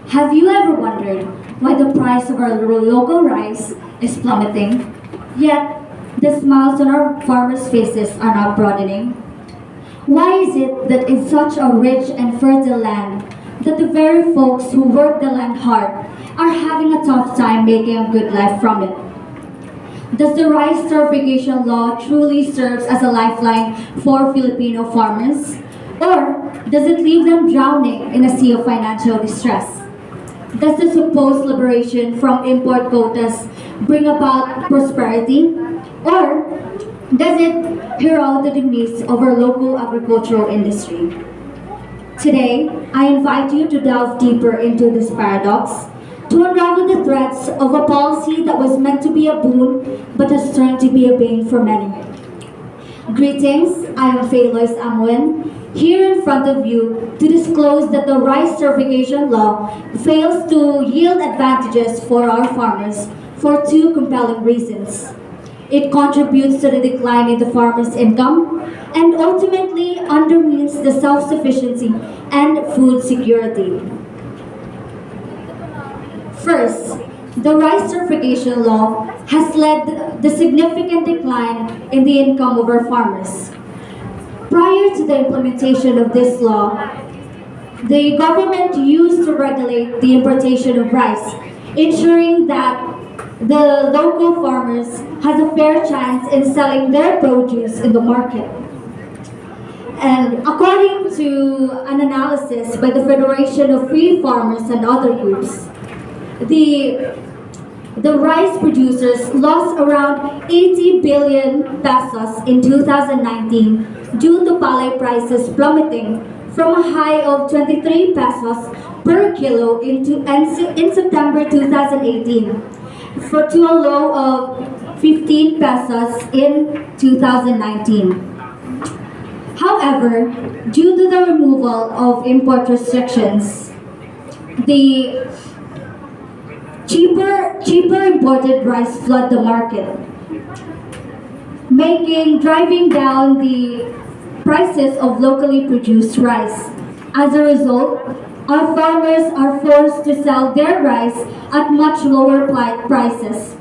Have you ever wondered why the price of our local rice is plummeting, yet the smiles on our farmers' faces are not broadening? Why is it that in such a rich and fertile land, that the very folks who work the land hard are having a tough time making a good life from it? Does the rice certification law truly serve as a lifeline for Filipino farmers? Or does it leave them drowning in a sea of financial distress? Does the supposed liberation from import quotas bring about prosperity? Or does it herald the demise of our local agricultural industry? Today, I invite you to delve deeper into this paradox, to unravel the threads of a policy that was meant to be a boon but has turned to be a bane for many. Greetings, I am Faylois Amwin, here in front of you to disclose that the rice certification law fails to yield advantages for our farmers for two compelling reasons. It contributes to the decline in the farmer's income and ultimately undermines the self-sufficiency and food security. First, the rice certification law has led the significant decline in the income of our farmers. Prior to the implementation of this law, the government used to regulate the importation of rice, ensuring that the local farmers has a fair chance in selling their produce in the market. And according to an analysis by the Federation of Free Farmers and other groups, the rice producers lost around 80 billion pesos in 2019 due to palay prices plummeting from a high of 23 pesos per kilo in September 2018 to a low of 15 pesos in 2019. However, due to the removal of import restrictions, the cheaper imported rice flood the market, driving down the prices of locally produced rice. As a result, our farmers are forced to sell their rice at much lower prices,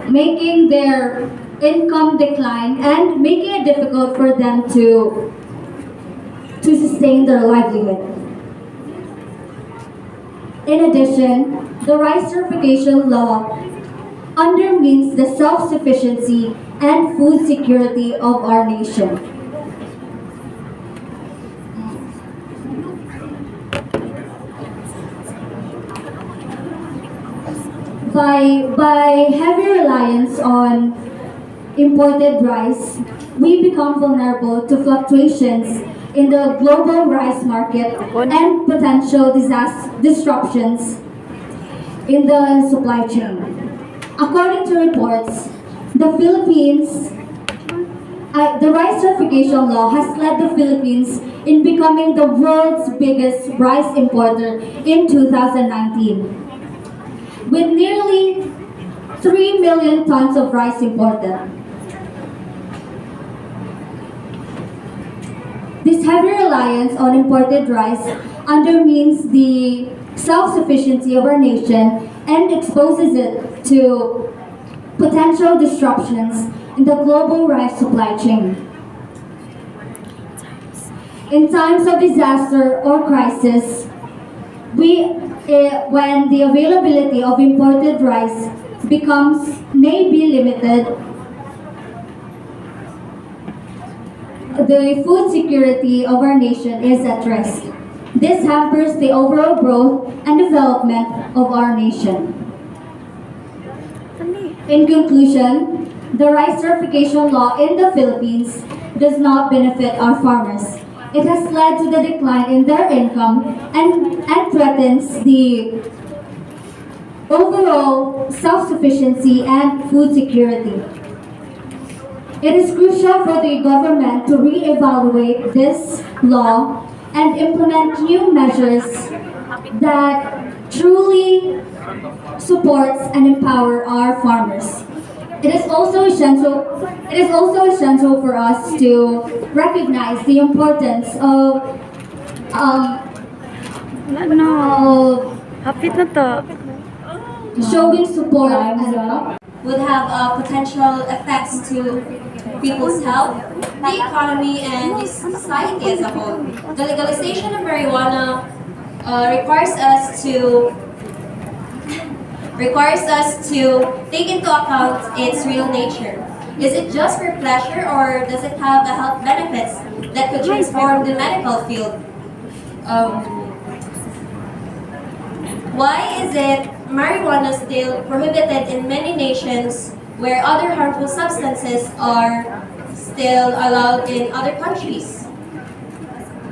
making their income decline and making it difficult for them to sustain their livelihood. In addition, the rice certification law undermines the self-sufficiency and food security of our nation. By heavy reliance on imported rice, we become vulnerable to fluctuations in the global rice market and potential disruptions in the supply chain. According to reports, the rice certification law has led the Philippines in becoming the world's biggest rice importer in 2019, with nearly 3 million tons of rice imported. This heavy reliance on imported rice undermines the self-sufficiency of our nation and exposes it to potential disruptions in the global rice supply chain. In times of disaster or crisis, when the availability of imported rice may be limited, the food security of our nation is at risk. This hampers the overall growth and development of our nation. In conclusion, the rice certification law in the Philippines does not benefit our farmers. It has led to the decline in their income and threatens the overall self-sufficiency and food security. It is crucial for the government to re-evaluate this law and implement new measures that truly supports and empower our farmers. It is also essential for us to recognize the importance of Oh, Hapit na to. showing support would have potential effects to people's health, the economy, and the society as a whole. The legalization of marijuana requires us to take into account its real nature. Is it just for pleasure, or does it have a health benefits that could transform the medical field? Um, why is it marijuana still prohibited in many nations where other harmful substances are still allowed in other countries?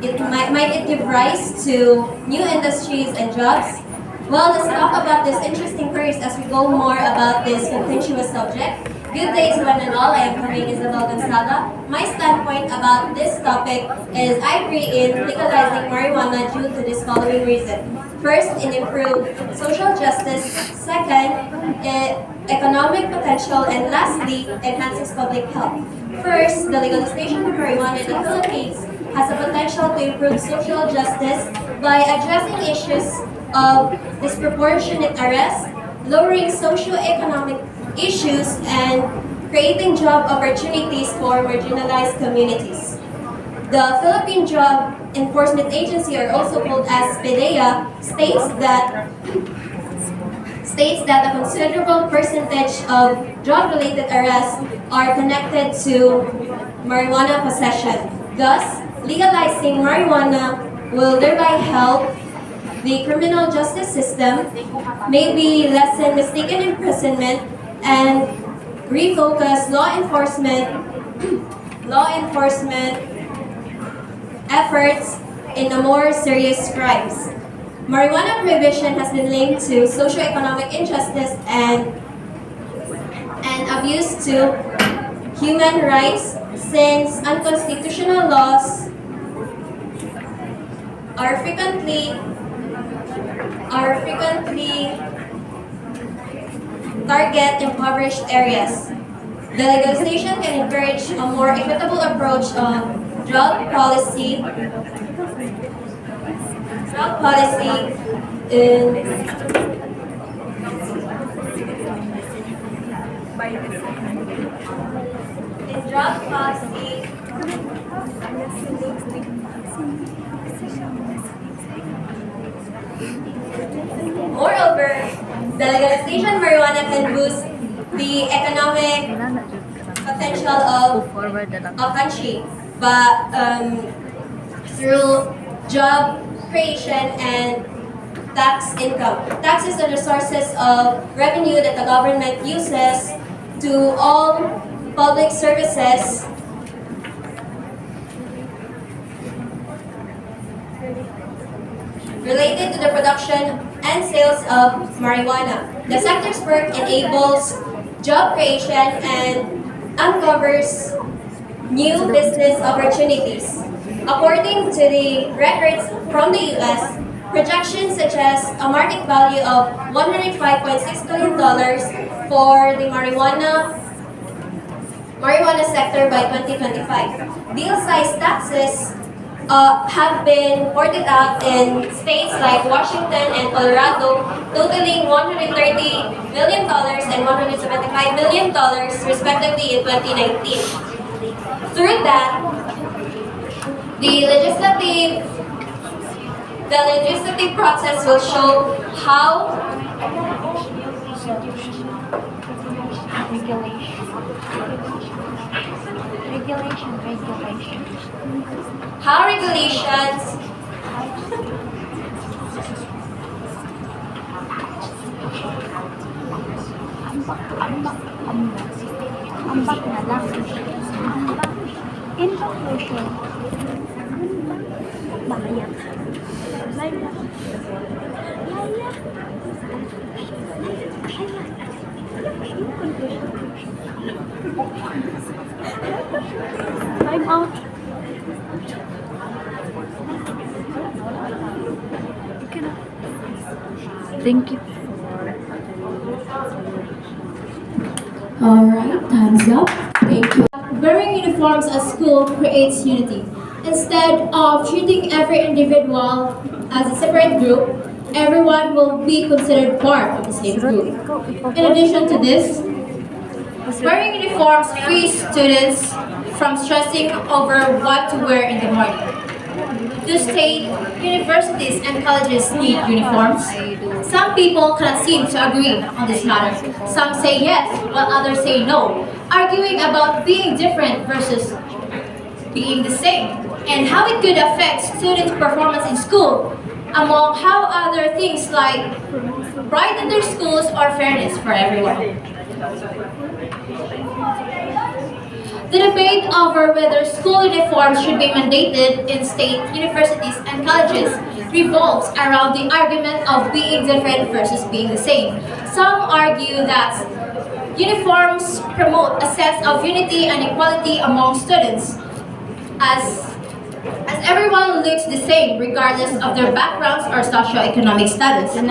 Might it give rise to new industries and jobs? Well, let's talk about this interesting first as we go more about this contentious subject. Good day to one and all. I am Kamain Izabel Gonzaga. My standpoint about this topic is I agree in legalizing marijuana due to this following reason. First, it improved social justice. Second, economic potential. And lastly, enhances public health. First, the legalization of marijuana in the Philippines has the potential to improve social justice by addressing issues of disproportionate arrest, lowering socio-economic issues, and creating job opportunities for marginalized communities. The Philippine Drug Enforcement Agency, or also called as PDEA, states that a considerable percentage of drug-related arrests are connected to marijuana possession. Thus, legalizing marijuana will thereby help the criminal justice system, maybe lessen mistaken imprisonment, and refocus law enforcement efforts in a more serious crimes. Marijuana prohibition has been linked to socioeconomic injustice and abuse to human rights, since unconstitutional laws are frequently target impoverished areas. The legalization can encourage a more equitable approach on drug policy in drug policy. Moreover, the legalization of marijuana can boost the economic potential of a country, but through job creation and tax income. Taxes are the sources of revenue that the government uses to all public services related to the production and sales of marijuana. The sector's work enables job creation and uncovers new business opportunities. According to the records from the US, projections such as a market value of $105.6 billion for the marijuana sector by 2025. Deal size taxes have been ported out in states like Washington and Colorado, totaling $130 million and $175 million respectively in 2019. Through that, the legislative process will show how regulations Ambak na lang. In conclusion, bahaya. Time out. Thank you. Alright, time's up. Thank you. Wearing uniforms at school creates unity. Instead of treating every individual as a separate group, everyone will be considered part of the same group. In addition to this, wearing uniforms frees students from stressing over what to wear in the morning. Do state universities and colleges need uniforms? Some people cannot seem to agree on this matter. Some say yes, while others say no, arguing about being different versus being the same, and how it could affect students' performance in school, among how other things like pride in their schools or fairness for everyone. The debate over whether school uniforms should be mandated in state universities and colleges revolves around the argument of being different versus being the same. Some argue that uniforms promote a sense of unity and equality among students, as everyone looks the same regardless of their backgrounds or socioeconomic status. On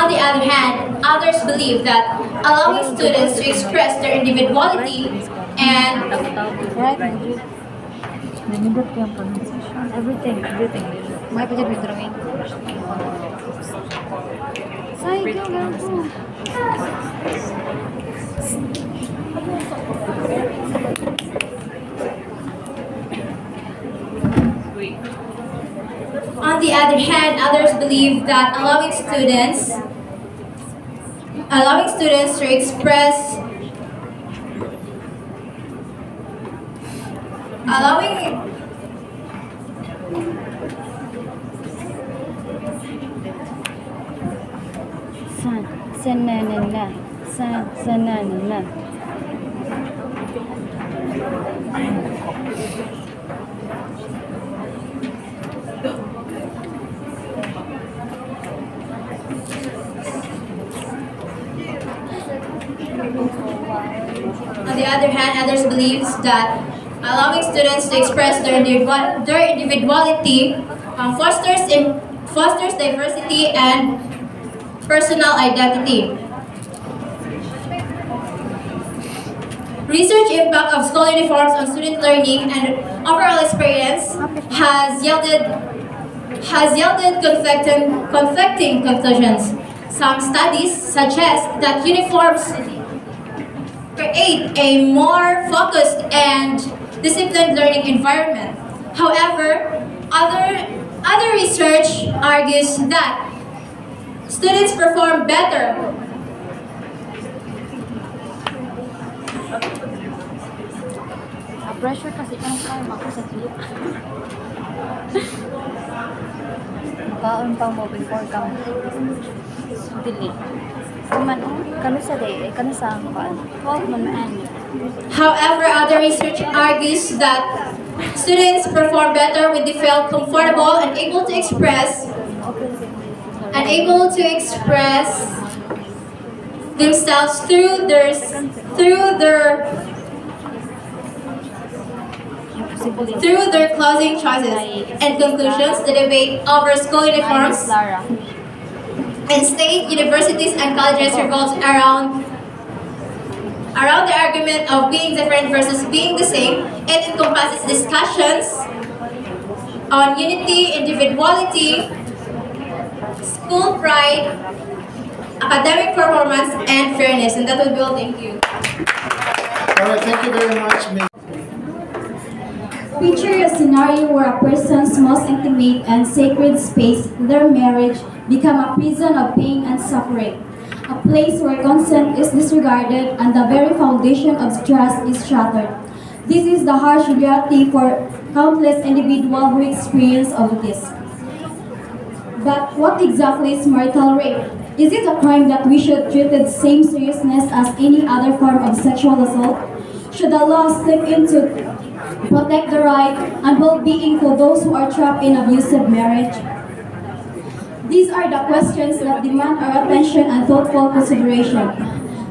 the other hand, others believe that allowing students to express their individuality and Everything. May pa dyan drawing. Say, go. on the other hand, others believe that allowing students to express allowing Sananana. On the other hand, others believe that allowing students to express their individuality fosters diversity and personal identity. Research impact of school uniforms on student learning and overall experience has yielded conflicting conclusions. Some studies suggest that uniforms create a more focused and disciplined learning environment. However, other research argues that students perform better Pressure kasi ang time ako sa trip. Makaon pa mo before kang delay. Kuman, kano sa day, kano sa kaan. However, other research argues that students perform better when they feel comfortable and able to express themselves through their clothing choices. And conclusions, the debate over school uniforms in state universities and colleges revolves around the argument of being different versus being the same. It encompasses discussions on unity, individuality, school pride, academic performance, and fairness. And that would be all. Thank you. Alright, thank you very much, Ms. Picture a scenario where a person's most intimate and sacred space, their marriage, become a prison of pain and suffering. A place where consent is disregarded and the very foundation of trust is shattered. This is the harsh reality for countless individuals who experience all of this. But what exactly is marital rape? Is it a crime that we should treat with the same seriousness as any other form of sexual assault? Should the law step in to protect the right and well-being for those who are trapped in abusive marriage? These are the questions that demand our attention and thoughtful consideration.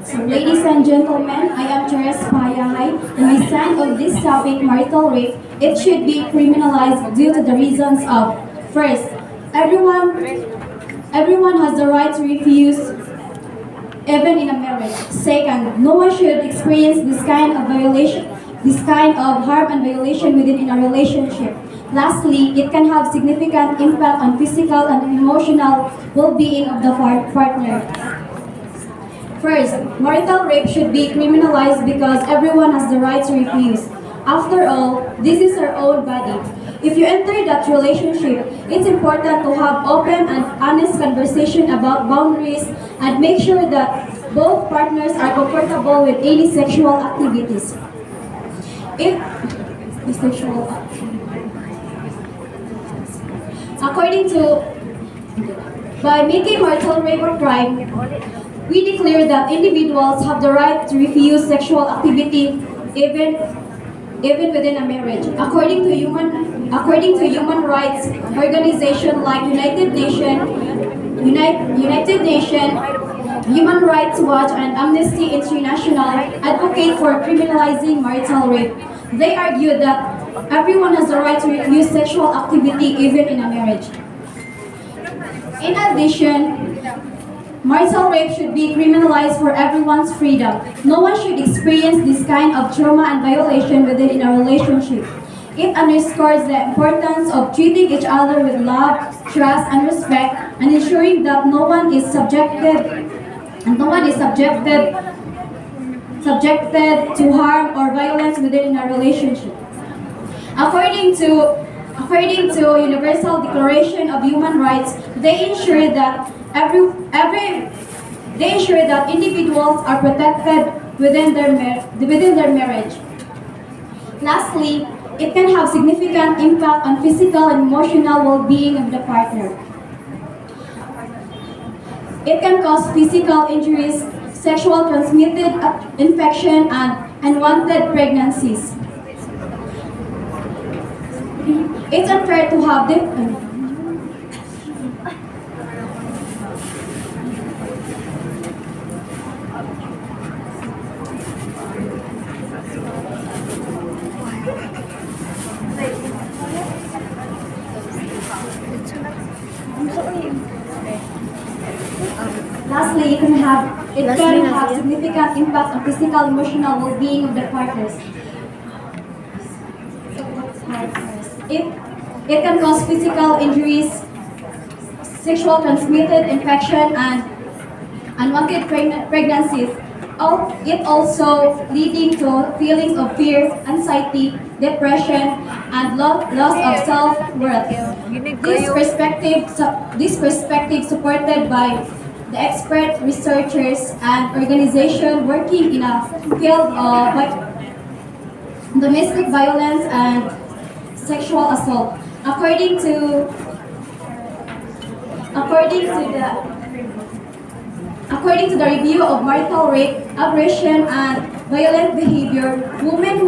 So, ladies and gentlemen, I am Charess Pahayahay, and my stand on this topic, marital rape, it should be criminalized due to the reasons of: first, everyone has the right to refuse, even in a marriage. Second, no one should experience this kind of this kind of harm and violation within a relationship. Lastly, it can have significant impact on physical and emotional well-being of the partner. First, marital rape should be criminalized because everyone has the right to refuse. After all, this is our own body. If you enter that relationship, it's important to have open and honest conversation about boundaries and make sure that both partners are comfortable with any sexual activities. If the sexual According to, by making marital rape a crime, we declare that individuals have the right to refuse sexual activity even within a marriage. According to human rights organizations like United Nations, Human Rights Watch, and Amnesty International advocate for criminalizing marital rape. They argue that everyone has the right to refuse sexual activity even in a marriage. In addition, marital rape should be criminalized for everyone's freedom. No one should experience this kind of trauma and violation within a relationship. It underscores the importance of treating each other with love, trust, and respect, and ensuring that no one is subjected to harm or violence within a relationship. According to Universal Declaration of Human Rights, they ensure that individuals are protected within their marriage. Lastly, it can have significant impact on physical and emotional well-being of the partner. It can cause physical injuries, sexual transmitted infection, and unwanted pregnancies. It's unfair to have Lastly, it can have significant impact on physical, emotional well-being of the partners. It can cause physical injuries, sexual transmitted infection, and unwanted pregnancies. It also leading to feelings of fear, anxiety, depression, and loss of self-worth. This perspective supported by the expert researchers and organizations working in a field of domestic violence and sexual assault. According to the review of marital rape, aggression, and violent behavior, women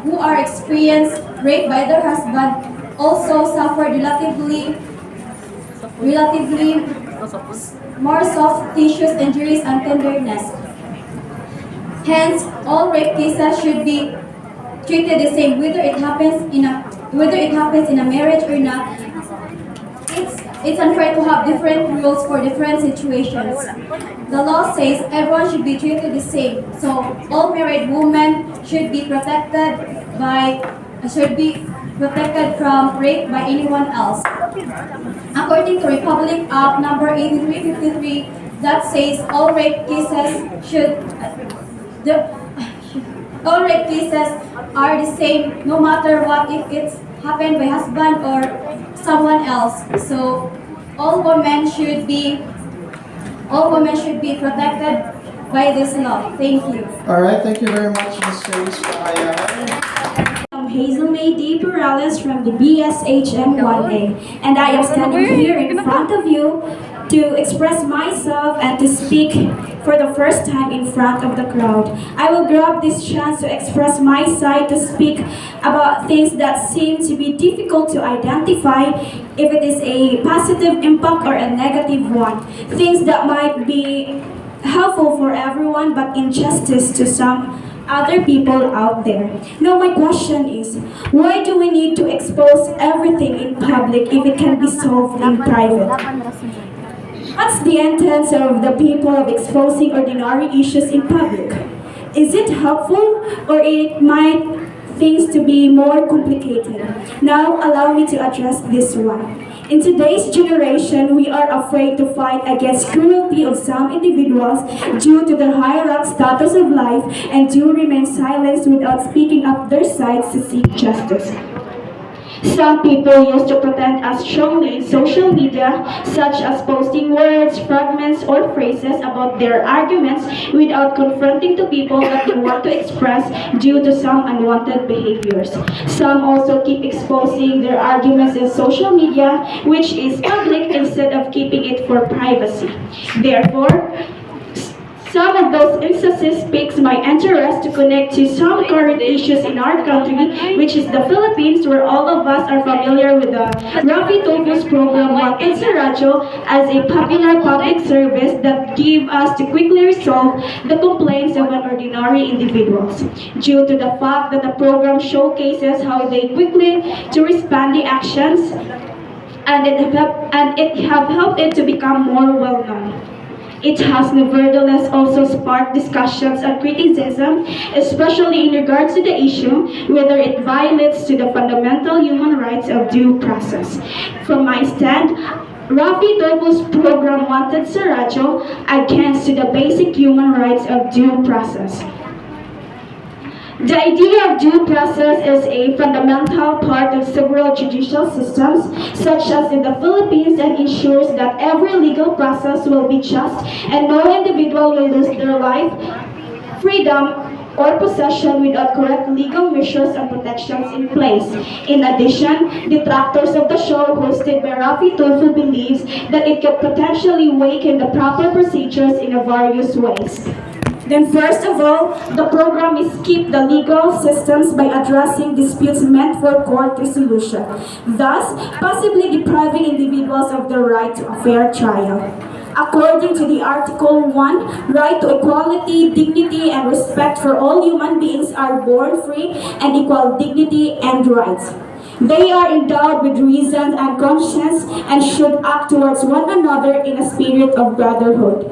who are experienced rape by their husband also suffer relatively more soft tissues injuries and tenderness. Hence, all rape cases should be treated the same, whether it happens in a marriage or not. It's unfair to have different rules for different situations. The law says everyone should be treated the same, so all married women should be protected from rape by anyone else. According to Republic Act number 8353, that says all rape cases are the same no matter what, if it's happened by husband or someone else. So all women should be protected by this law. Thank you. All right, thank you very much, Ms. Charess Pahayahay. I'm Hazelle Mae B Perales from the BSHM 1A, and I am standing here in front of you to express myself and to speak for the first time in front of the crowd. I will grab this chance to express my side to speak about things that seem to be difficult to identify if it is a positive impact or a negative one. Things that might be helpful for everyone but injustice to some other people out there. Now my question is, why do we need to expose everything in public if it can be solved in private? What's the intent of the people of exposing ordinary issues in public? Is it helpful, or it might things to be more complicated. Now, allow me to address this one. In today's generation, we are afraid to fight against cruelty of some individuals due to their higher-up status of life and do remain silent without speaking up their sides to seek justice. Some people used to pretend as strongly in social media, such as posting words, fragments, or phrases about their arguments without confronting to people that they want to express due to some unwanted behaviors. Some also keep exposing their arguments in social media, which is public instead of keeping it for privacy. Therefore, some of those instances piques my interest to connect to some current issues in our country, which is the Philippines, where all of us are familiar with the Rafi Tulfos program Wanted sa Radyo as a popular public service that give us to quickly resolve the complaints of an ordinary individuals. Due to the fact that the program showcases how they quickly to respond the actions and it have helped it to become more well known. It has nevertheless also sparked discussions and criticism, especially in regards to the issue whether it violates to the fundamental human rights of due process. From my stand, Rafi Tulfos program Wanted sa Radyo against to the basic human rights of due process. The idea of due process is a fundamental part of several judicial systems, such as in the Philippines, and ensures that every legal process will be just and no individual will lose their life, freedom, or possession without correct legal measures and protections in place. In addition, detractors of the show hosted by Rafi Tulfo believes that it could potentially weaken the proper procedures in various ways. Then first of all, the program is keep the legal systems by addressing disputes meant for court resolution, thus possibly depriving individuals of their right to a fair trial. According to the Article 1, right to equality, dignity, and respect for all human beings are born free and equal dignity and rights. They are endowed with reason and conscience and should act towards one another in a spirit of brotherhood.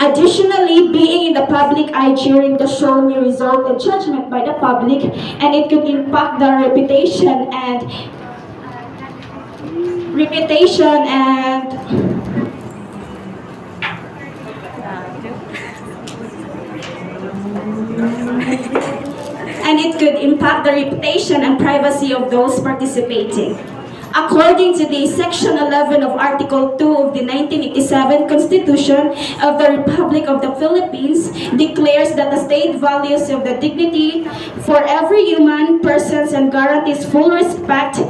Additionally, being in the public eye during the show may result in judgment by the public, and it could impact the reputation and privacy of those participating. According to the Section 11 of Article 2 of the 1987 Constitution of the Republic of the Philippines declares that the state values of the dignity for every human persons and guarantees full respect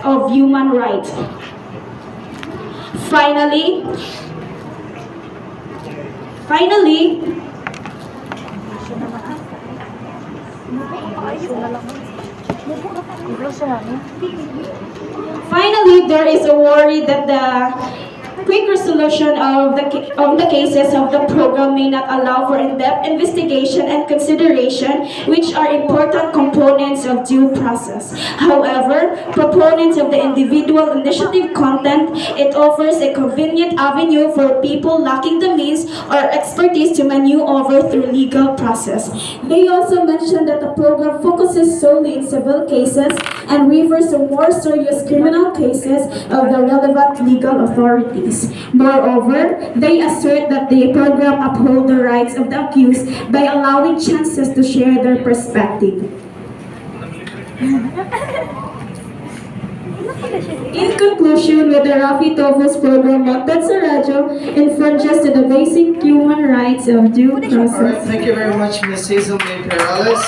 of human rights. Finally, there is a worry that the quick resolution of the cases of the program may not allow for in-depth investigation and consideration, which are important components of due process. However, proponents of the individual initiative content, it offers a convenient avenue for people lacking the means or expertise to maneuver through legal process. They also mentioned that the program focuses solely in civil cases and refers to more serious criminal cases of the relevant legal authorities. Moreover, they assert that the program upholds the rights of the accused by allowing chances to share their perspective. In conclusion, with the Rafi Tulfos program, Wanted sa Radyo infringes to the basic human rights of due process. Alright, thank you very much, Ms. Hazelle Mae Perales.